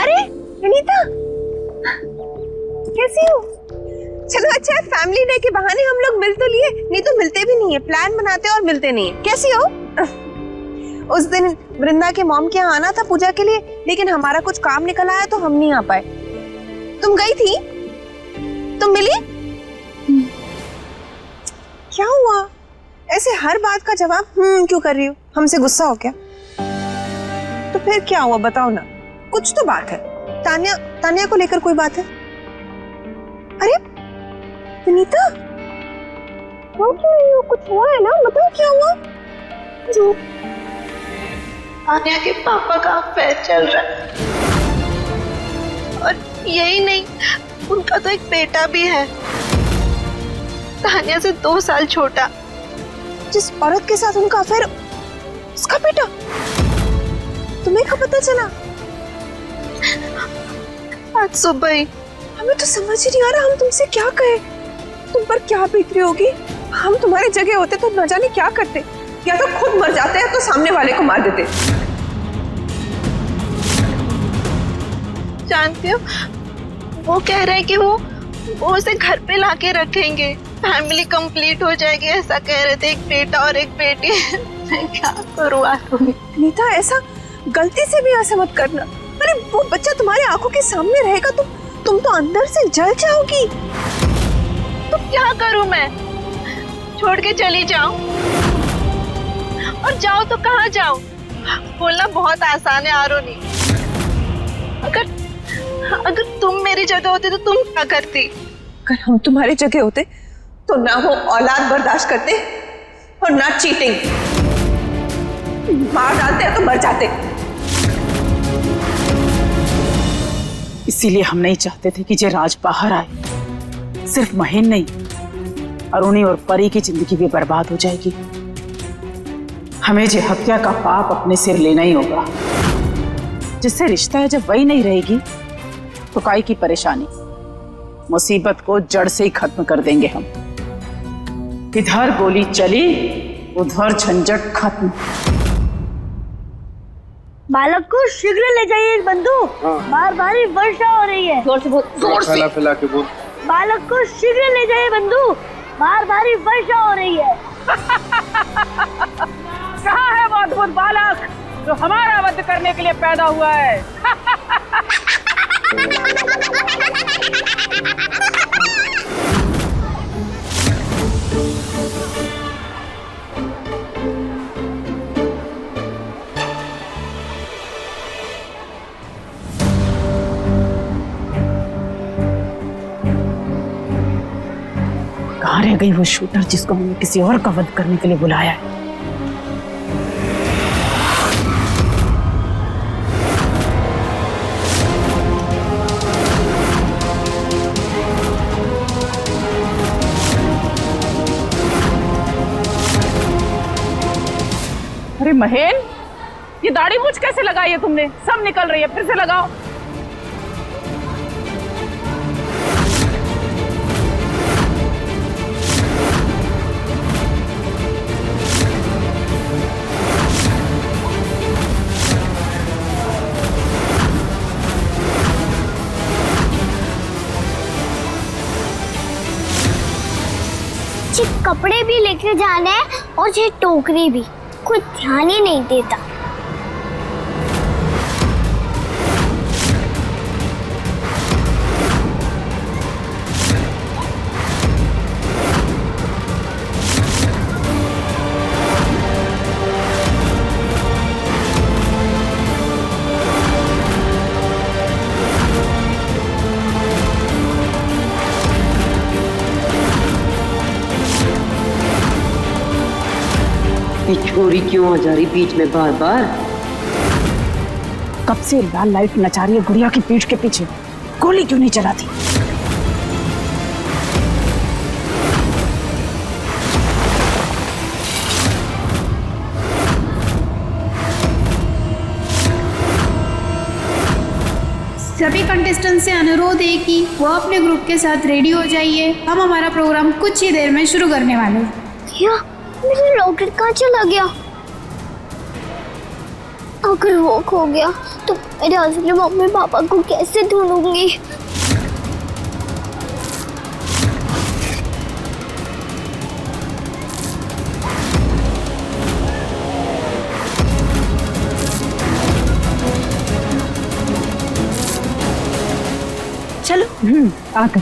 अरे विनीता, कैसी हो? चलो अच्छा है, फैमिली डे के बहाने हम लोग मिल तो लिए, नहीं तो मिलते भी नहीं है। प्लान बनाते और मिलते नहीं है। कैसी हो? उस दिन वृंदा के मॉम के यहाँ आना था पूजा के लिए, लेकिन हमारा कुछ काम निकल आया तो हम नहीं आ पाए। तुम गई थी? तुम मिली? क्या हुआ? ऐसे हर बात का जवाब क्यों कर रही हो? हमसे गुस्सा हो क्या? तो फिर क्या हुआ बताओ ना, कुछ तो बात है। तान्या को लेकर कोई बात है? अरे विनीता, रो क्यों रही हो? कुछ हुआ है ना, बताओ क्या हुआ? जो तान्या के पापा का अफेयर चल रहा है, और यही नहीं, उनका तो एक बेटा भी है, तान्या से 2 साल छोटा। जिस औरत के साथ उनका अफेयर, उसका बेटा? तुम्हें कब पता चला? आज सुबह ही। हमें तो समझ ही नहीं आ रहा हम तुमसे क्या कहें। तुम पर क्या बीत रही होगी? हम तुम्हारी जगह होते तो न जाने क्या करते। या तो खुद मर जाते या तो सामने वाले को मार देते। जानते हो, वो कह रहे हैं कि वो उसे घर पे लाके रखेंगे, फैमिली कंप्लीट हो जाएगी, ऐसा कह रहे थे। एक बेटा और एक बेटी। मैं क्या करूँ आरुणि? नीता, ऐसा गलती से भी ऐसा मत करना। अरे वो बच्चा तुम्हारी आंखों के सामने रहेगा तो तुम तो अंदर से जल जाओगी। तो क्या करूँ मैं? छोड़ के चली जाऊं? और जाओ तो कहाँ जाऊं? बोलना बहुत आसान है आरुणि। अगर तुम मेरी जगह होते तो तुम क्या करती? अगर हम तुम्हारी जगह होते तो ना वो औलाद बर्दाश्त करते और ना चीटिंग। मार डालते हैं तो मर जाते। इसीलिए हम नहीं चाहते थे कि राज बाहर आए। सिर्फ महेन नहीं, अरुणी और परी की जिंदगी भी बर्बाद हो जाएगी। हमें जे हत्या का पाप अपने सिर लेना ही होगा। जिससे रिश्ता है, जब वही नहीं रहेगी तो काई की परेशानी। मुसीबत को जड़ से ही खत्म कर देंगे हम। इधर गोली चली, उधर झंझट खत्म। बालक को शीघ्र ले जाइए बंधु। बार बारी वर्षा हो रही है। जोर से बोल। जोर से फैला के बोल। बालक को शीघ्र ले जाइए बंधु। बार बारी वर्षा हो रही है। कहाँ है वो अद्भुत बालक जो हमारा वध करने के लिए पैदा हुआ है? कहाँ रह गई वो शूटर जिसको हमने किसी और का वध करने के लिए बुलाया है? अरे महेन, ये दाढ़ी मूंछ कैसे लगाई है तुमने? सब निकल रही है, फिर से लगाओ। कपड़े भी लेके जाना है और ये टोकरी भी। कुछ ध्यान ही नहीं देता। छोरी क्यों आ जा रही बीच में बार बार? कब से लाल लाइट नचा रही है गुड़िया की पीठ के पीछे? गोली क्यों नहीं चलाती? सभी कंटेस्टेंट से अनुरोध है कि वो अपने ग्रुप के साथ रेडी हो जाइए। हम हमारा प्रोग्राम कुछ ही देर में शुरू करने वाले हैं। क्या मेरा लॉकेट कहाँ चला गया? अगर वो खो गया तो मेरे असली मम्मी पापा को कैसे ढूंढूंगी? चलो आकर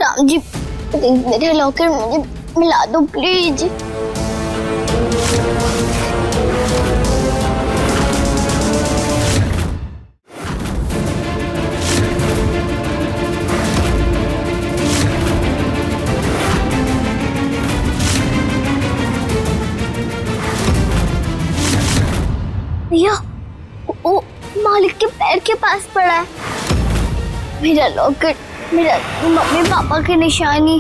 राम जी प्लीज मेरे लॉकर मुझे मिला दो प्लीज। भैया वो मालिक के पैर के पास पड़ा है मेरा लॉकर, मेरा मम्मी पापा की निशानी।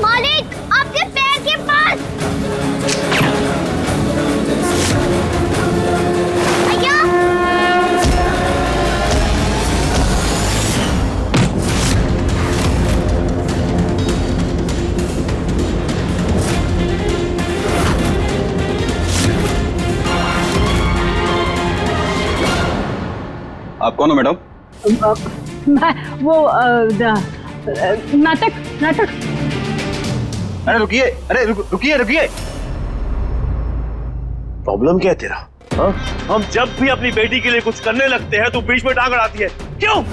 मालिक आपके पैर के पास। भैया आप कौन हो मैडम? वो नाटक नाटक। अरे रुकिए, अरे रुकिए रुकिए। प्रॉब्लम क्या है तेरा? हाँ? हम जब भी अपनी बेटी के लिए कुछ करने लगते हैं तो बीच में टांग अड़ाती है, क्यों?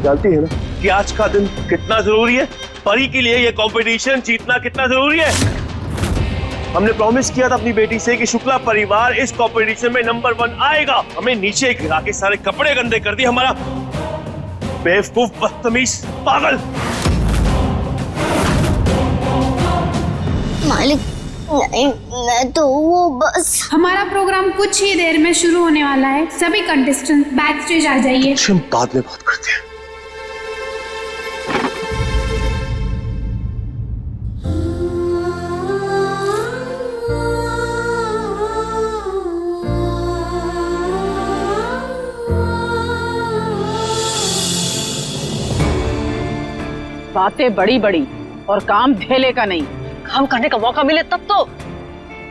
जानती है ना कि आज का दिन कितना जरूरी है, परी के लिए ये कंपटीशन जीतना कितना जरूरी है। हमने प्रॉमिस किया था अपनी बेटी से कि शुक्ला परिवार इस कंपटीशन में नंबर 1 आएगा। हमें नीचे गिरा के सारे कपड़े गंदे कर दिए। हमारा बेवकूफ, बदतमीज, पागल। मालिक नहीं, मैं तो वो बस। हमारा प्रोग्राम कुछ ही देर में शुरू होने वाला है। सभी कंटेस्टेंट बैक स्टेज आ जाइए। हम बाद में बात करते हैं। बातें बड़ी बड़ी और काम धेले का नहीं। काम करने का मौका मिले तब तो।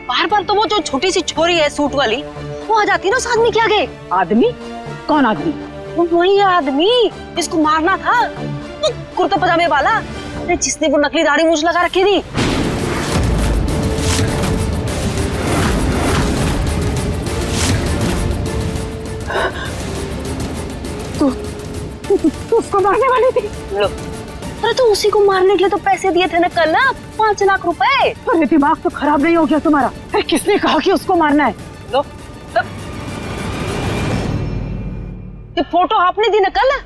बार बार तो वो जो छोटी सी छोरी है सूट वाली, वो आ जाती है ना उस आदमी के आगे। आदमी? कौन आदमी? वही आदमी जिसको मारना था, वो कुर्ता पजामे वाला, जिसने वो नकली दाढ़ी मूंछ लगा रखी थी। तू उसको मारने वाली थी? लो, अरे तो उसी को मारने के लिए तो पैसे दिए थे ना कल, ना 5 लाख रुपए। अरे दिमाग तो खराब नहीं हो गया तुम्हारा? अरे किसने कहा कि उसको मारना है? लो, ये फोटो आपने दी ना कल।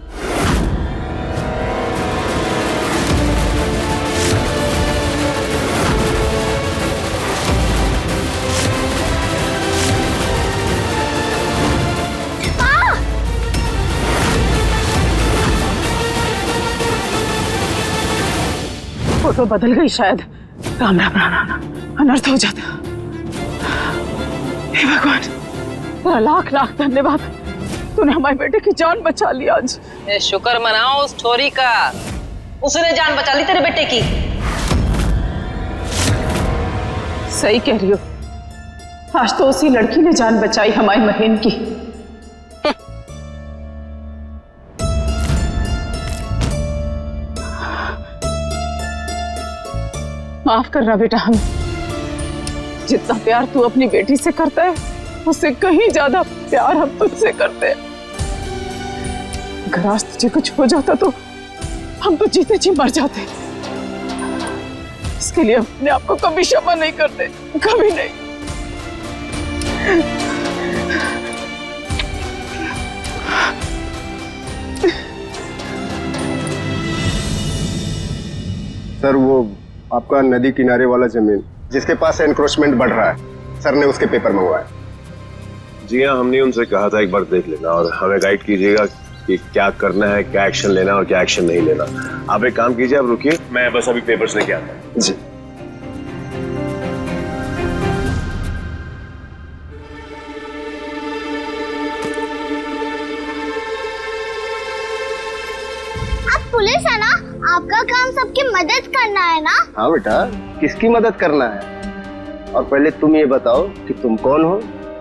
फोटो बदल गई शायद। राम राम राम राम, अनर्थ हो जाता। हे भगवान, तेरा लाख लाख धन्यवाद, तूने हमारे बेटे की जान बचा ली आज। शुक्र मनाओ उस छोरी का, उसने जान बचा ली तेरे बेटे की। सही कह रही हो, आज तो उसी लड़की ने जान बचाई हमारी महीन की। माफ करना बेटा, हम जितना प्यार तू अपनी बेटी से करता है उससे कहीं ज्यादा प्यार हम तुझसे करते हैं। अगर आज तुझे कुछ हो जाता तो हम तो जीते जी मर जाते। इसके लिए अपने आप को कभी क्षमा नहीं करते, कभी नहीं। सर वो आपका नदी किनारे वाला जमीन जिसके पास एनक्रोचमेंट बढ़ रहा है, सर ने उसके पेपर मंगवाए। जी हाँ, हमने उनसे कहा था एक बार देख लेना और हमें गाइड कीजिएगा कि क्या करना है, क्या एक्शन लेना और क्या एक्शन नहीं लेना। आप एक काम कीजिए, आप रुकिए, मैं बस अभी पेपर्स लेके आता हूँ। जी आपका काम सबकी मदद करना है ना? हाँ बेटा, किसकी मदद करना है? और पहले तुम ये बताओ कि तुम कौन हो?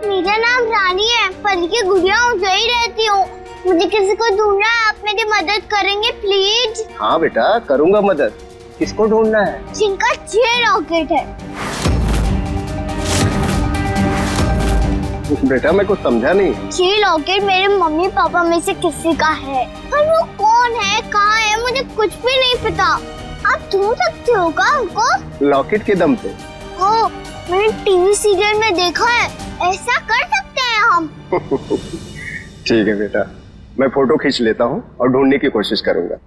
मेरा नाम रानी है, परी की गुड़िया हूँ, यही रहती हूँ। मुझे किसी को ढूंढना है, आप मेरी मदद करेंगे प्लीज? हाँ बेटा, करूँगा मदद। किसको ढूंढना है? जिनका 6 रॉकेट है। बेटा मैं कुछ समझा नहीं। 6 रॉकेट मेरे मम्मी पापा में से किसी का है, पर वो कौन है, कहाँ है, मुझे कुछ भी नहीं पता। आप ढूंढ सकते हो क्या हमको? लॉकेट के दम पे? ओ, मैंने टीवी सीरियल में देखा है, ऐसा कर सकते हैं हम। ठीक है बेटा, मैं फोटो खींच लेता हूँ और ढूंढने की कोशिश करूंगा।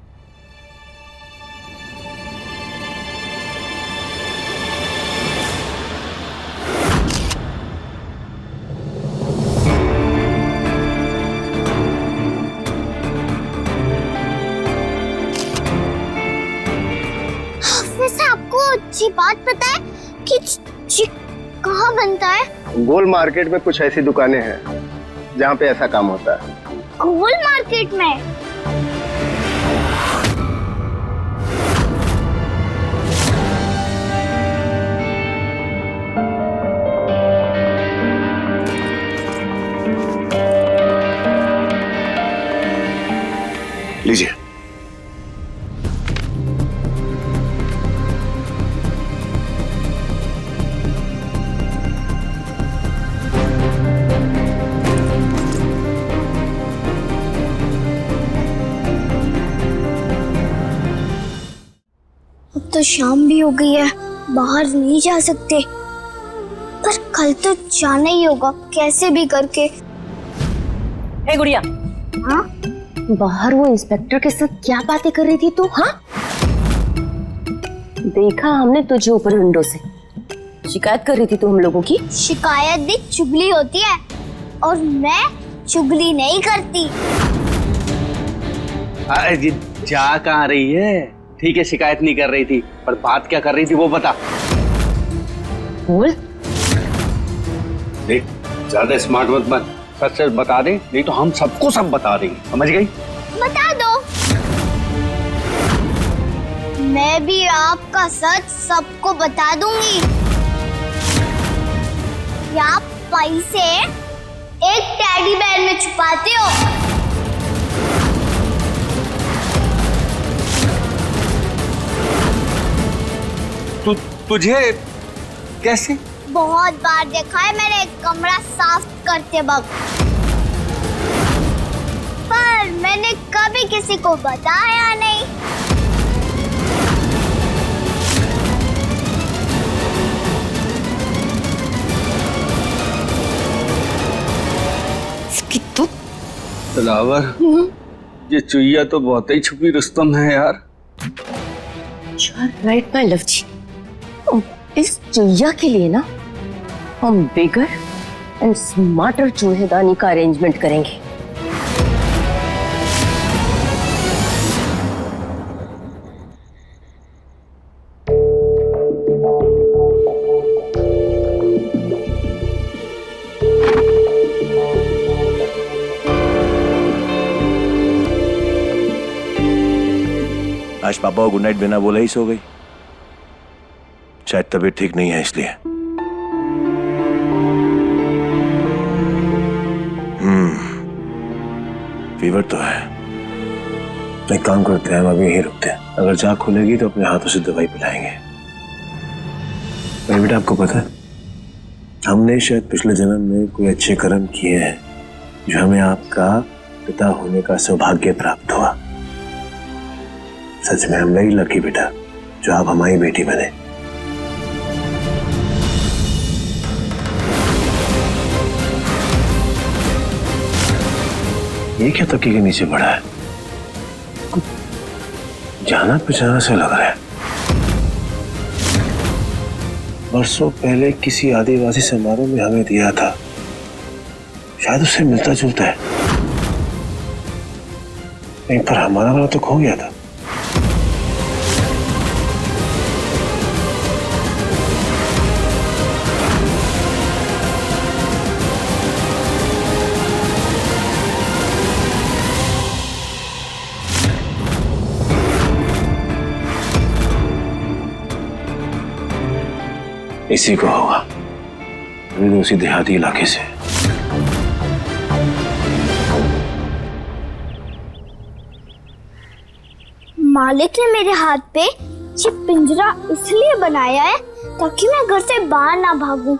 वैसे आपको अच्छी बात पता है कि चिक कहाँ बनता है? गोल मार्केट में कुछ ऐसी दुकानें हैं जहाँ पे ऐसा काम होता है। गोल मार्केट में? लीजिए। अब तो शाम भी हो गई है, बाहर नहीं जा सकते, पर कल तो जाना ही होगा कैसे भी करके। ए गुड़िया, हाँ? बाहर वो इंस्पेक्टर के साथ क्या बातें कर रही थी तू? हाँ, देखा हमने तुझे ऊपर विंडो से। शिकायत कर रही थी तू हम लोगों की। शिकायत भी चुगली होती है, और मैं चुगली नहीं करती। अरे जी, जा कहाँ रही है? ठीक है, शिकायत नहीं कर रही थी, पर बात क्या कर रही थी वो बता। बोल। देख, ज्यादा स्मार्ट मत बन, सच सच बता दे, नहीं तो हम सबको सब बता देंगे, समझ गई? बता दो। मैं भी आपका सच सबको बता दूंगी। या आप पैसे एक टेडी बेयर में छुपाते हो। तुझे कैसे? बहुत बार देखा है मैंने कमरा साफ करते वक्त, पर मैंने कभी किसी को बताया नहीं। तलावर, ये चुईया तो बहुत ही छुपी रुस्तम है यार। राइट माय लव जी, इस चुईया के लिए ना हम बिगर एंड स्मार्टर चूहेदानी का अरेंजमेंट करेंगे। आज पापा को गुड नाइट बिना बोला ही सो गई। शायद तबीयत ठीक नहीं है इसलिए। फीवर तो है। एक काम करते हैं, हम अभी यहीं रुकते हैं। अगर जाग खुलेगी तो अपने हाथों से दवाई पिलाएंगे। पर बेटा आपको पता है, हमने शायद पिछले जन्म में कोई अच्छे कर्म किए हैं जो हमें आपका पिता होने का सौभाग्य प्राप्त हुआ। सच में हम नहीं लकी बेटा जो आप हमारी बेटी बने। ये क्या तकिए के नीचे पड़ा है? जाना पहचाना सा लग रहा है। बरसों पहले किसी आदिवासी समारोह में हमें दिया था, शायद उससे मिलता जुलता है। नहीं, पर हमारा वाला तो खो गया था। इसी को होगा, अभी तो उसी देहाती इलाके से। मालिक ने मेरे हाथ पे ये पिंजरा इसलिए बनाया है ताकि मैं घर से बाहर ना भागूं,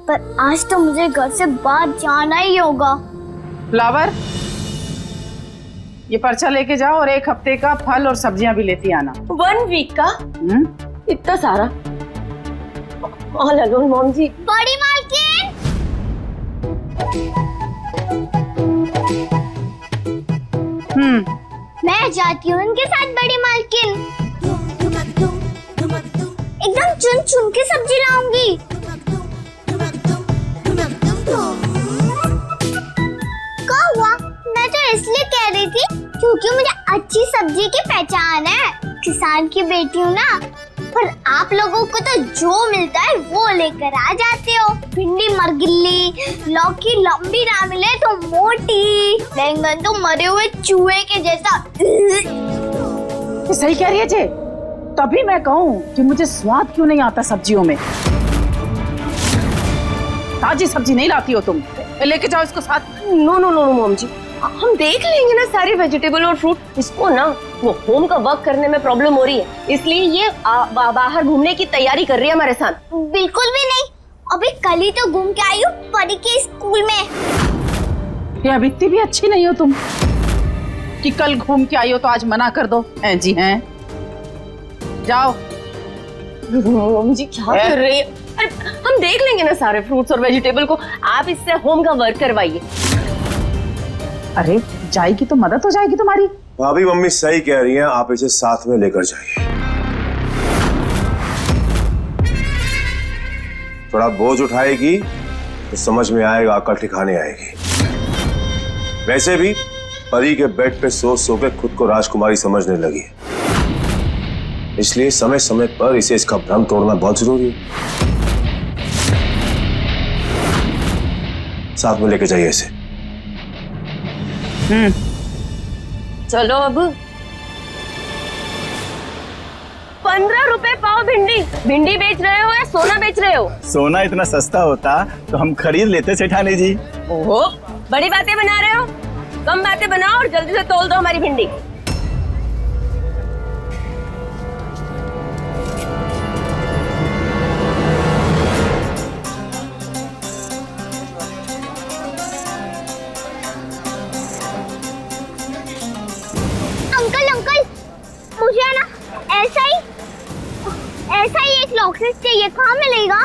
पर आज तो मुझे घर से बाहर जाना ही होगा। फ्लावर, ये पर्चा लेके जाओ और 1 हफ्ते का फल और सब्जियां भी लेती आना। 1 वीक का? इतना सारा? ऑल अलोन मॉम जी। बड़ी मालकिन, मैं जाती हूँ उनके साथ। बड़ी मालकिन, एकदम चुन चुन के सब्जी लाऊंगी। क्या हुआ? मैं तो इसलिए कह रही थी क्योंकि मुझे अच्छी सब्जी की पहचान है, किसान की बेटी हूँ ना। पर आप लोगों को तो जो मिलता है वो लेकर आ जाते हो। भिंडी मरगिल्ली, लौकी लंबी ना मिले तो मोटी, बैंगन तो मरे हुए चूहे के जैसा। ये सही कह रही है जे, तभी मैं कहूँ कि मुझे स्वाद क्यों नहीं आता सब्जियों में। ताजी सब्जी नहीं लाती हो तुम, लेके जाओ इसको साथ। नो नो नो मॉम जी, हम देख लेंगे ना सारे वेजिटेबल और फ्रूट। इसको ना वो होम का वर्क करने में प्रॉब्लम हो रही है, इसलिए ये बाहर घूमने की तैयारी कर रही है हमारे साथ। बिल्कुल भी नहीं, अभी कल ही तो घूम के आई हूँ परी के स्कूल में। ये अब इतनी भी अच्छी नहीं हो तुम कि कल घूम के आई हो तो आज मना कर दो। हैं जी हैं, जाओ। मॉम जी क्या कर रही है? अरे हम देख लेंगे ना सारे फ्रूट्स और वेजिटेबल को, आप इससे होम का वर्क करवाइए। अरे जाएगी तो मदद हो जाएगी तुम्हारी। भाभी मम्मी सही कह रही हैं, आप इसे साथ में लेकर जाइए। थोड़ा बोझ उठाएगी तो समझ में आएगा, अकल ठिकाने आएगी। वैसे भी परी के बेड पे सो सो के खुद को राजकुमारी समझने लगी है, इसलिए समय समय पर इसे इसका भ्रम तोड़ना बहुत जरूरी है। साथ में लेके जाइए इसे। चलो अब 15 रुपए पाव भिंडी। भिंडी बेच रहे हो या सोना बेच रहे हो? सोना इतना सस्ता होता तो हम खरीद लेते सेठानी जी। ओहो, बड़ी बातें बना रहे हो। कम बातें बनाओ और जल्दी से तोल दो हमारी भिंडी। मुझे ना ऐसा ही एक लॉकेट चाहिए। कहाँ मिलेगा?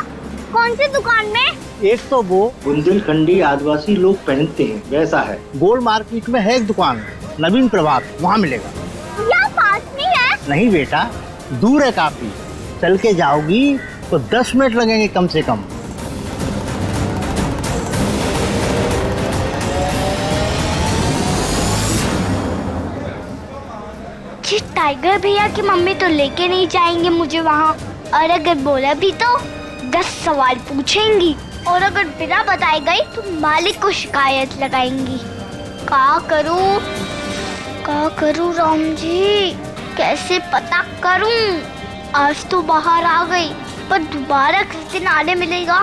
कौन सी दुकान में? एक तो वो बुंदेलखंडी आदिवासी लोग पहनते हैं वैसा है। गोल्ड मार्केट में है एक दुकान, नवीन प्रभात, वहाँ मिलेगा। यहाँ पास में है? नहीं बेटा, दूर है काफी। चल के जाओगी तो 10 मिनट लगेंगे कम से कम। टाइगर भैया की मम्मी तो लेके नहीं जाएंगे मुझे वहाँ, और अगर बोला भी तो 10 सवाल पूछेंगी, और अगर बिना बताए गई तो मालिक को शिकायत लगाएंगी। क्या करूँ राम जी, कैसे पता करूँ? आज तो बाहर आ गई, पर दोबारा किस दिन आने मिलेगा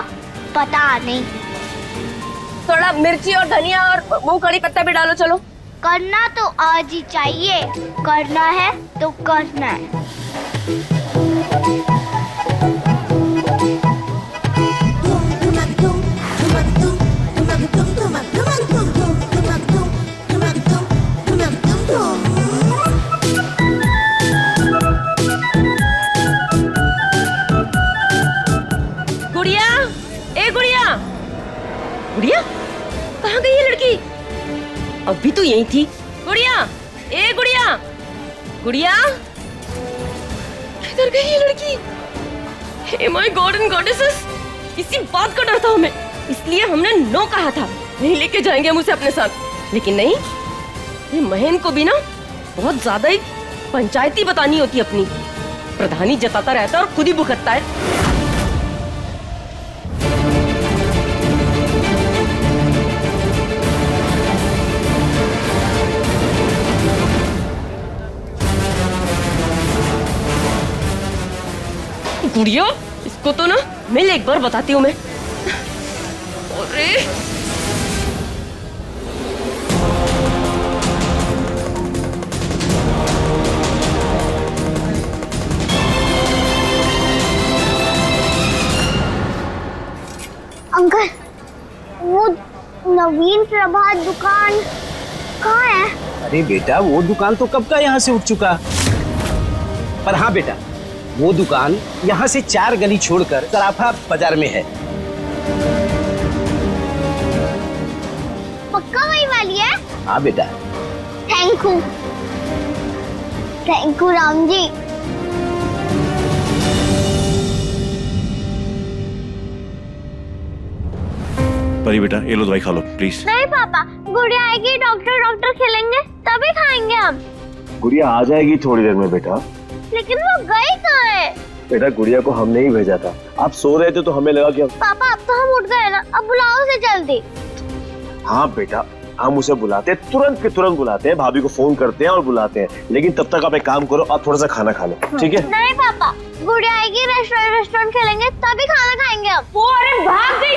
पता नहीं। थोड़ा मिर्ची और धनिया और वो कड़ी पत्ता भी डालो। चलो, करना तो आज ही चाहिए, करना है तो करना है। गुड़िया, ए गुड़िया, गुड़िया कहाँ गई ये लड़की? अभी तो यही थी। गुड़िया, ए गुड़िया, गुड़िया किधर गई ये लड़की? Hey my God and goddesses, इसी बात का डर था हमें, इसलिए हमने नो कहा था, नहीं लेके जाएंगे हम उसे अपने साथ। लेकिन नहीं, ये महेंद्र को भी ना बहुत ज्यादा ही पंचायती बतानी होती अपनी। प्रधानी जताता रहता है और खुद ही भुगतता है। गुड़िया, इसको तो ना मिल एक बार बताती हूँ मैं। अरे अंकल, वो नवीन प्रभात दुकान कहाँ है? अरे बेटा, वो दुकान तो कब का यहाँ से उठ चुका। पर हाँ बेटा, वो दुकान यहाँ से 4 गली छोड़कर सराफा बाजार में है। पक्का वही वाली है? हाँ बेटा। Thank you Ram ji. परी बेटा, ये लो दवाई खा लो प्लीज। नहीं पापा, गुड़िया आएगी, डॉक्टर खेलेंगे तभी खाएंगे हम। गुड़िया आ जाएगी थोड़ी देर में बेटा। लेकिन वो गई कहाँ है? बेटा, गुड़िया को हमने ही भेजा था। आप सो रहे थे तो हमें लगा कि पापा अब तो हम उठ गए ना, अब बुलाओ उसे जल्दी। हाँ बेटा, हम उसे बुलाते हैं, तुरंत के तुरंत बुलाते हैं, भाभी को फोन करते हैं और बुलाते हैं। लेकिन तब तक आप एक काम करो, आप थोड़ा सा खाना खा लो, ठीक है? नहीं पापा, गुड़िया आएगी, रेस्टोरेंट खेलेंगे तभी खाना खाएंगे हम। वो अरे भाग गई